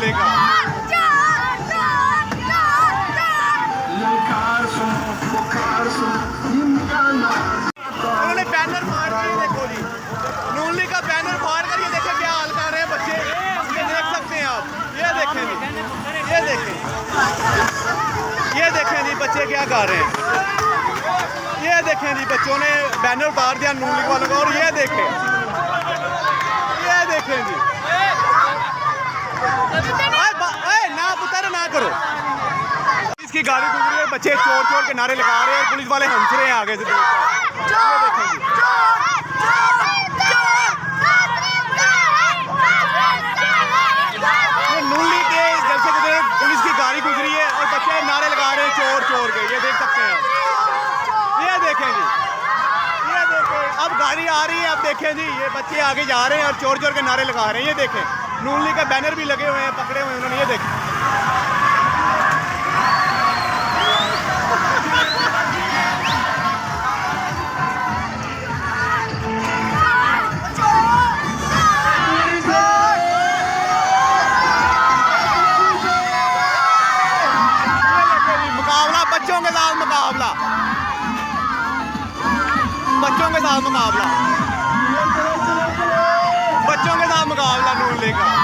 नूले का। उन्होंने बैनर फाड़ कर, देखो जी नूली का बैनर फाड़ कर, ये देखें क्या हाल कर रहे हैं बच्चे, ये देख सकते हैं आप। ये देखें जी, ये देखें जी बच्चे क्या कर रहे हैं। ये देखें जी बच्चों ने बैनर उतार दिया नूली वालों का। और ये देखें जी, ना पुत्र ना करो। इसकी गाड़ी गुजरी है, बच्चे चोर चोर के नारे लगा रहे हैं, पुलिस वाले हंस रहे हैं आगे से। ये देखें जी, ये नूली के जैसे पुलिस की गाड़ी गुजरी है और बच्चे नारे लगा रहे हैं चोर चोर के। ये देख सकते हैं, ये देखें जी, ये देखें अब गाड़ी आ रही है। अब देखें जी, ये बच्चे आगे जा रहे हैं और चोर चोर के नारे लगा रहे हैं। ये देखें नूली का बैनर भी लगे हुए हैं, पकड़े हुए हैं उन्होंने। ये देखें मुकाबला, बच्चों के साथ मुकाबला, बच्चों के साथ मुकाबला, बच्चों के साथ मुकाबला नूले का।